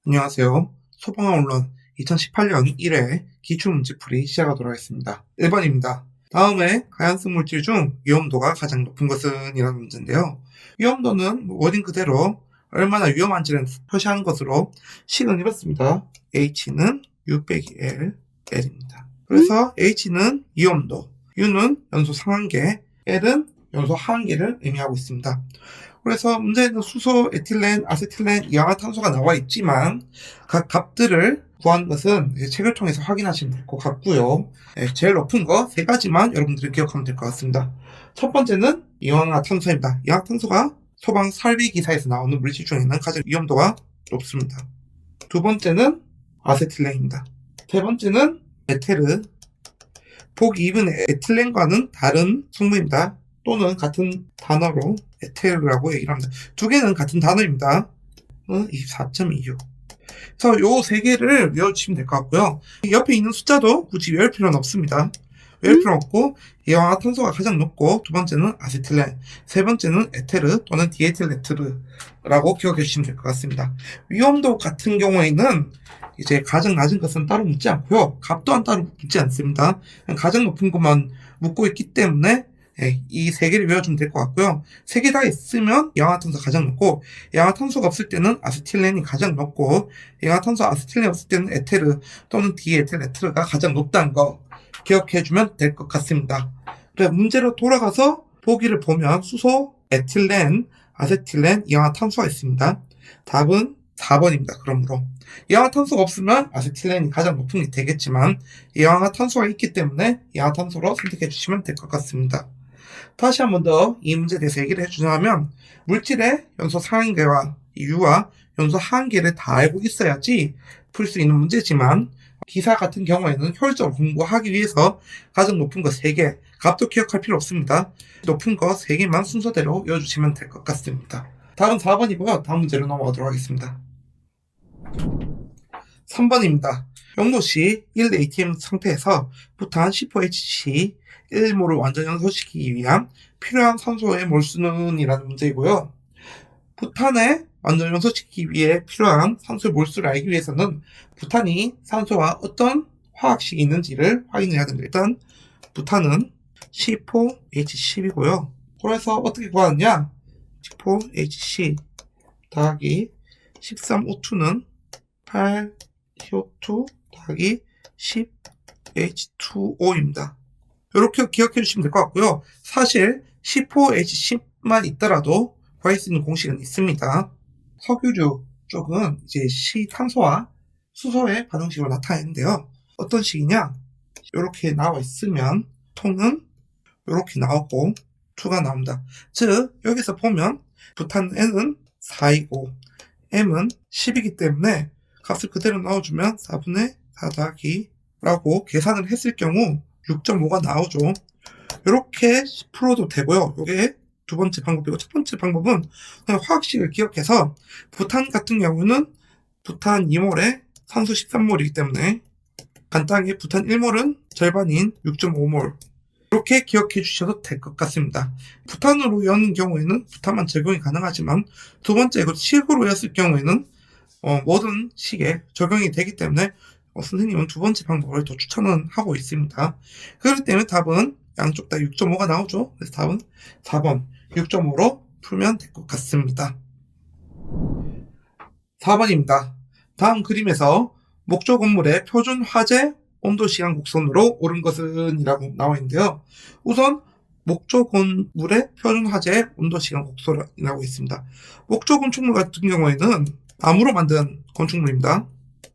안녕하세요. 소방언론 2018년 1회 기출문제풀이 시작하도록 하겠습니다. 1번입니다. 다음에 가연성 물질 중 위험도가 가장 높은 것은? 이라는 문제인데요. 위험도는 워딩 그대로 얼마나 위험한지를 표시하는 것으로 식은 이렇습니다. H는 U 빼기 L, L입니다. 그래서 H는 위험도, U는 연소 상한계, L은 연소 하한계를 의미하고 있습니다. 그래서 문제는 수소, 에틸렌, 아세틸렌, 이산화탄소가 나와 있지만 각 값들을 구하는 것은 책을 통해서 확인하시면 될 것 같고요. 제일 높은 거 세 가지만 여러분들이 기억하면 될 것 같습니다. 첫 번째는 이산화탄소입니다. 이산화탄소가 소방 설비 기사에서 나오는 물질 중에는 가장 위험도가 높습니다. 두 번째는 아세틸렌입니다. 세 번째는 에테르. 보기 2번의 에틸렌과는 다른 성분입니다. 또는 같은 단어로 에테르라고 얘기를 합니다. 두 개는 같은 단어입니다. 24.26. 그래서 요 세 개를 외워주시면 될 것 같고요. 옆에 있는 숫자도 굳이 외울 필요는 없습니다. 외울 필요는 없고, 이산화탄소가 가장 높고, 두 번째는 아세틸렌, 세 번째는 에테르 또는 디에틸에테르라고 기억해 주시면 될 것 같습니다. 위험도 같은 경우에는 이제 가장 낮은 것은 따로 묻지 않고요. 값 또한 따로 묻지 않습니다. 가장 높은 것만 묻고 있기 때문에 이 세 개를 외워주면 될 것 같고요. 세 개 다 있으면 이산화탄소가 가장 높고, 이산화탄소가 없을 때는 아세틸렌이 가장 높고, 이산화탄소 아세틸렌이 없을 때는 에테르 또는 디에틸에테르가 가장 높다는 거 기억해주면 될 것 같습니다. 그래, 문제로 돌아가서 보기를 보면 수소, 에틸렌, 아세틸렌, 이산화탄소가 있습니다. 답은 4번입니다. 그러므로 이산화탄소가 없으면 아세틸렌이 가장 높은 게 되겠지만 이산화탄소가 있기 때문에 이산화탄소로 선택해 주시면 될 것 같습니다. 다시 한 번 더 이 문제에 대해서 얘기를 해주자면, 물질의 연소 상한계와 U와 연소 하한계를 다 알고 있어야지 풀 수 있는 문제지만, 기사 같은 경우에는 효율적으로 공부하기 위해서 가장 높은 거 3개, 값도 기억할 필요 없습니다. 높은 거 3개만 순서대로 외워주시면 될 것 같습니다. 다음 4번이고요. 다음 문제로 넘어가도록 하겠습니다. 3번입니다. 영도시 1ATM 상태에서 부탄 10호HC 1몰을 완전 연소시키기 위한 필요한 산소의 몰수는? 이라는 문제이고요. 부탄에 완전 연소시키기 위해 필요한 산소의 몰수를 알기 위해서는 부탄이 산소와 어떤 화학식이 있는지를 확인해야 됩니다. 일단 부탄은 10호H10이고요. 그래서 어떻게 구하느냐? 10호H10 더하기 13O2는 8CO2 더하기 10H2O입니다. 이렇게 기억해 주시면 될 것 같고요. 사실 10호H10만 있더라도 구할 수 있는 공식은 있습니다. 석유류 쪽은 이제 탄소와 수소의 반응식으로 나타내는데요. 어떤 식이냐? 이렇게 나와 있으면 통은 이렇게 나오고 2가 나옵니다. 즉 여기서 보면 부탄 N은 4이고 M은 10이기 때문에 값을 그대로 넣어주면 4분의 4 더하기 라고 계산을 했을 경우 6.5가 나오죠. 이렇게 풀어도 되고요. 이게 두 번째 방법이고, 첫 번째 방법은 그냥 화학식을 기억해서 부탄 같은 경우는 부탄 2몰에 산소 13몰이기 때문에 간단하게 부탄 1몰은 절반인 6.5몰 이렇게 기억해 주셔도 될 것 같습니다. 부탄으로 여는 경우에는 부탄만 적용이 가능하지만 두 번째 식으로 였을 경우에는 모든 식에 적용이 되기 때문에 선생님은 두 번째 방법을 더 추천은 하고 있습니다. 그렇기 때문에 답은 양쪽 다 6.5가 나오죠. 그래서 답은 4번 6.5로 풀면 될 것 같습니다. 4번입니다. 다음 그림에서 목조 건물의 표준 화재 온도 시간 곡선으로 오른 것은? 이라고 나와 있는데요. 우선 목조 건물의 표준 화재 온도 시간 곡선이라고 있습니다. 목조 건축물 같은 경우에는 나무로 만든 건축물입니다.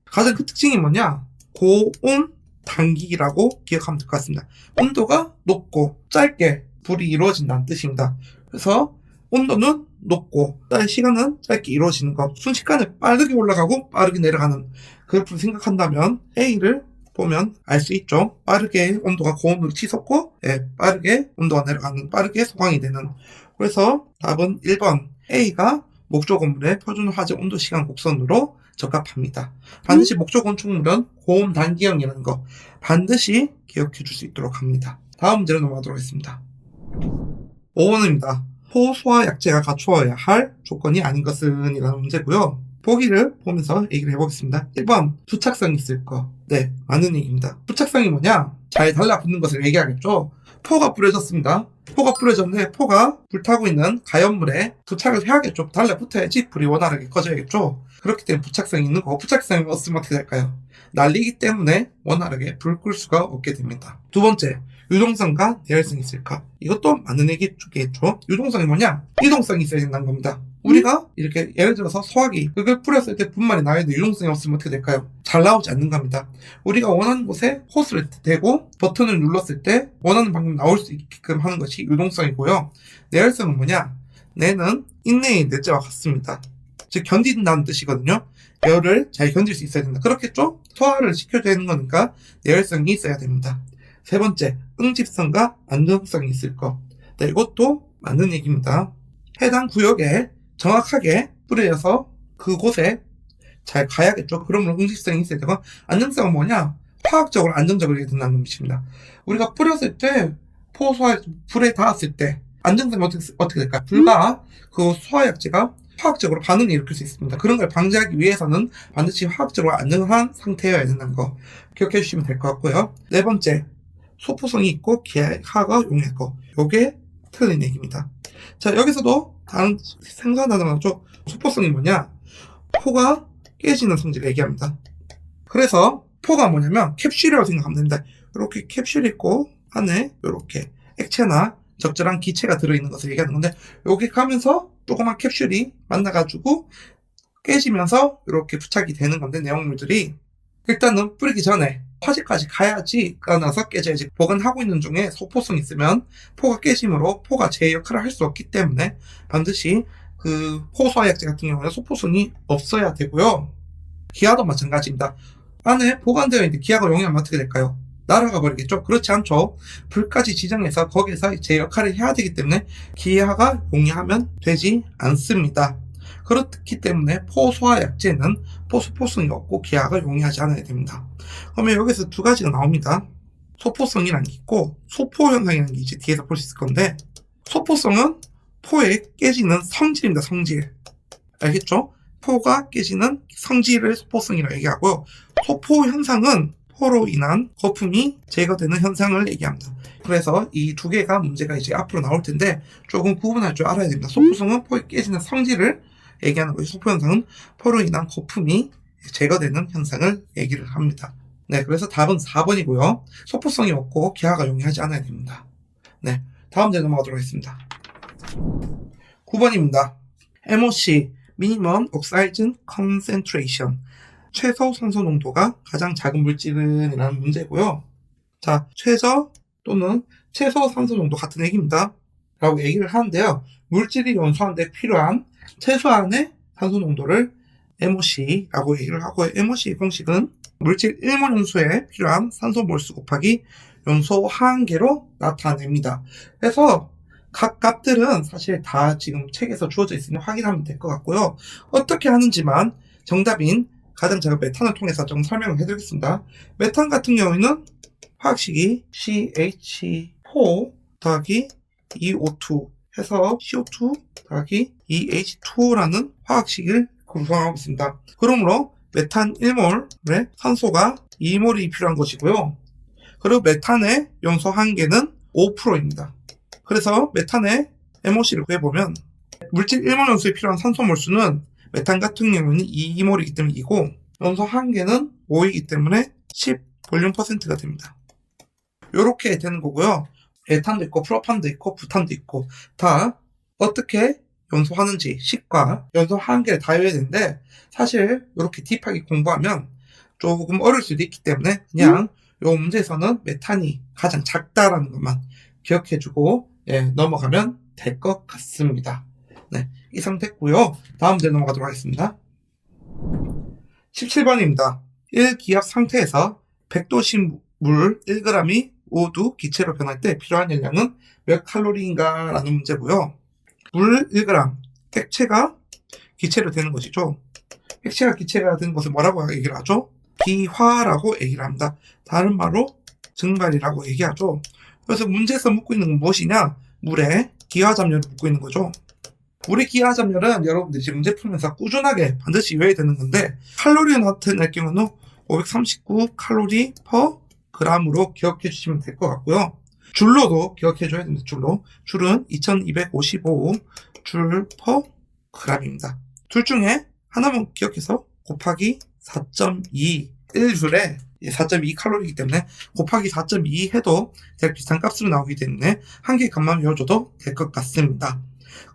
가장 큰 특징이 뭐냐? 고온 단기라고 기억하면 될 것 같습니다. 온도가 높고 짧게 불이 이루어진다는 뜻입니다. 그래서 온도는 높고 시간은 짧게 이루어지는 것, 순식간에 빠르게 올라가고 빠르게 내려가는 그래프를 생각한다면 A를 보면 알 수 있죠. 빠르게 온도가 고온으로 치솟고 빠르게 온도가 내려가는, 빠르게 소강이 되는. 그래서 답은 1번 A가 목조 건물의 표준 화재 온도 시간 곡선으로 적합합니다. 반드시 목조 건축물은 고온 단기형이라는 거 반드시 기억해 줄 수 있도록 합니다. 다음 문제로 넘어가도록 하겠습니다. 5번입니다. 포소화 약제가 갖추어야 할 조건이 아닌 것은 이라는 문제고요. 보기를 보면서 얘기를 해보겠습니다. 1번, 부착성이 있을 거. 네, 맞는 얘기입니다. 부착성이 뭐냐? 잘 달라붙는 것을 얘기하겠죠. 포가 뿌려졌습니다. 포가 뿌려졌는데 포가 불타고 있는 가연물에 부착을 해야겠죠. 달라붙어야지 불이 원활하게 꺼져야겠죠. 그렇기 때문에 부착성이 있는 거고, 부착성이 없으면 어떻게 될까요? 날리기 때문에 원활하게 불 끌 수가 없게 됩니다. 두 번째, 유동성과 내열성이 있을까? 이것도 맞는 얘기겠죠. 유동성이 뭐냐? 이동성이 있어야 된다는 겁니다. 우리가 이렇게 예를 들어서 소화기 그걸 뿌렸을 때 분말이 나야 되는데 유동성이 없으면 어떻게 될까요? 잘 나오지 않는 겁니다. 우리가 원하는 곳에 호스를 대고 버튼을 눌렀을 때 원하는 방법이 나올 수 있게끔 하는 것이 유동성이고요. 내열성은 뭐냐? 내는 인내의 내자와 같습니다. 즉 견딘다는 뜻이거든요. 열을 잘 견딜 수 있어야 된다. 그렇겠죠? 소화를 시켜줘야 되는 거니까 내열성이 있어야 됩니다. 세 번째, 응집성과 안정성이 있을 것. 네, 이것도 맞는 얘기입니다. 해당 구역에 정확하게 뿌려져서 그곳에 잘 가야겠죠. 그러면 응집성이 있어야 되고, 안정성은 뭐냐? 화학적으로 안정적으로 해야 된다는 것입니다. 우리가 뿌렸을 때, 포소화 불에 닿았을 때 안정성이 어떻게 될까요? 불과 그 소화약제가 화학적으로 반응을 일으킬 수 있습니다. 그런 걸 방지하기 위해서는 반드시 화학적으로 안정한 상태여야 된다는 거 기억해 주시면 될 것 같고요. 네 번째, 소포성이 있고 기하가 용할 거. 요게 틀린 얘기입니다. 자, 여기서도 다른 생소한 단어가 나오죠. 소포성이 뭐냐? 포가 깨지는 성질을 얘기합니다. 그래서 포가 뭐냐면 캡슐이라고 생각하면 됩니다. 이렇게 캡슐이 있고 안에 이렇게 액체나 적절한 기체가 들어있는 것을 얘기하는 건데, 여기 가면서 조그만 캡슐이 만나가지고 깨지면서 이렇게 부착이 되는 건데, 내용물들이 일단은 뿌리기 전에 화재까지 가야지 나서 깨져야지. 보관하고 있는 중에 소포성이 있으면 포가 깨짐으로 포가 제 역할을 할 수 없기 때문에 반드시 그 포소화약제 같은 경우는 소포성이 없어야 되고요. 기하도 마찬가지입니다. 안에 보관되어 있는데 기하가 용이하면 어떻게 될까요? 날아가 버리겠죠? 그렇지 않죠. 불까지 지정해서 거기서 제 역할을 해야 되기 때문에 기하가 용이하면 되지 않습니다. 그렇기 때문에 포소화약제는 소포성이 없고 기하가 용이하지 않아야 됩니다. 그러면 여기서 두 가지가 나옵니다. 소포성이라는 게 있고 소포현상이라는 게 이제 뒤에서 볼 수 있을 건데, 소포성은 포에 깨지는 성질입니다. 성질. 알겠죠? 포가 깨지는 성질을 소포성이라고 얘기하고요. 소포현상은 포로 인한 거품이 제거되는 현상을 얘기합니다. 그래서 이 두 개가 문제가 이제 앞으로 나올 텐데 조금 구분할 줄 알아야 됩니다. 소포성은 포에 깨지는 성질을 얘기하는 거고, 소포현상은 포로 인한 거품이 제거되는 현상을 얘기를 합니다. 네, 그래서 답은 4번이고요. 소포성이 없고 기하가 용이하지 않아야 됩니다. 네, 다음 제 넘어가도록 하겠습니다. 9번입니다. MOC, Minimum Oxygen Concentration. 최소 산소 농도가 가장 작은 물질은 이라는 문제고요. 자, 최저 또는 최소 산소 농도 같은 얘기입니다. 라고 얘기를 하는데요. 물질이 연소하는데 필요한 최소한의 산소 농도를 MOC라고 얘기를 하고요. MOC 공식은 물질 1몰 연소에 필요한 산소 몰수 곱하기 연소 하한계로 나타냅니다. 그래서 각 값들은 사실 다 지금 책에서 주어져 있으니 확인하면 될 것 같고요. 어떻게 하는지만 정답인 가장 작은 메탄을 통해서 좀 설명을 해드리겠습니다. 메탄 같은 경우에는 화학식이 CH4 더하기 EO2 해서 CO2 더하기 EH2라는 화학식을 구성하고 있습니다. 그러므로 메탄 1몰에 산소가 2몰이 필요한 것이고요. 그리고 메탄의 연소 한계는 5%입니다. 그래서 메탄의 MOC를 구해보면 물질 1몰 연소에 필요한 산소 몰수는 메탄 같은 경우는 2몰이기 때문에 2고 연소 한계는 5이기 때문에 10 볼륨 %가 됩니다. 이렇게 되는 거고요. 에탄도 있고 프로판도 있고 부탄도 있고 다 어떻게 연소하는지 식과 연소 한계를 다 외워야 되는데, 사실 이렇게 딥하게 공부하면 조금 어려울 수도 있기 때문에 그냥 이 문제에서는 메탄이 가장 작다라는 것만 기억해주고 넘어가면 될 것 같습니다. 네, 이상 됐고요. 다음 문제 넘어가도록 하겠습니다. 17번입니다. 1기압 상태에서 100도씨 물 1g이 5도 기체로 변할 때 필요한 열량은 몇 칼로리인가 라는 문제고요. 물 1g, 액체가 기체로 되는 것이죠. 액체가 기체가 되는 것을 뭐라고 얘기를 하죠? 기화라고 얘기를 합니다. 다른 말로 증발이라고 얘기하죠. 그래서 문제에서 묻고 있는 건 무엇이냐? 물에 기하잡열을 묻고 있는 거죠. 물의 기하잡열은 여러분들이 지금 문제 풀면서 꾸준하게 반드시 외워야 되는 건데, 칼로리 나타낼 경우는 539 칼로리 퍼 g으로 기억해 주시면 될 것 같고요. 줄로도 기억해 줘야 됩니다. 줄은 2255 줄 퍼 g입니다. 둘 중에 하나만 기억해서 곱하기 4.2 1줄에 4.2 칼로리이기 때문에 곱하기 4.2 해도 대략 비슷한 값으로 나오기 때문에 한 개 값만 외워줘도 될 것 같습니다.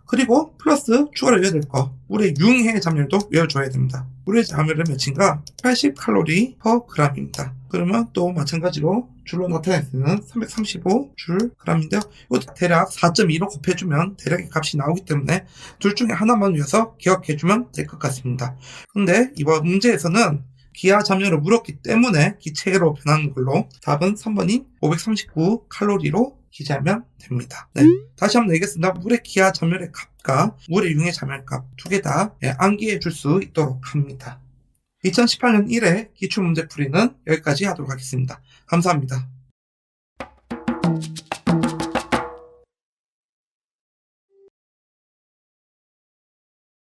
그리고 플러스 추가로 외워야 될 거, 물의 융해 잠열도 외워줘야 됩니다. 물의 잠열은 몇인가? 80 칼로리 퍼 g입니다. 그러면 또 마찬가지로 줄로 나타낼 때는 335 줄 g인데요. 이것도 대략 4.2로 곱해주면 대략의 값이 나오기 때문에 둘 중에 하나만 외워서 기억해주면 될 것 같습니다. 근데 이번 문제에서는 기하 잠열을 물었기 때문에 기체로 변하는 걸로 답은 3번인 539 칼로리로 기재하면 됩니다. 네, 다시 한번 얘기했습니다. 물의 기하 잠열의 값과 물의 융해 잠열값 두 개 다 암기해 줄 수 있도록 합니다. 2018년 1회 기출문제풀이는 여기까지 하도록 하겠습니다. 감사합니다.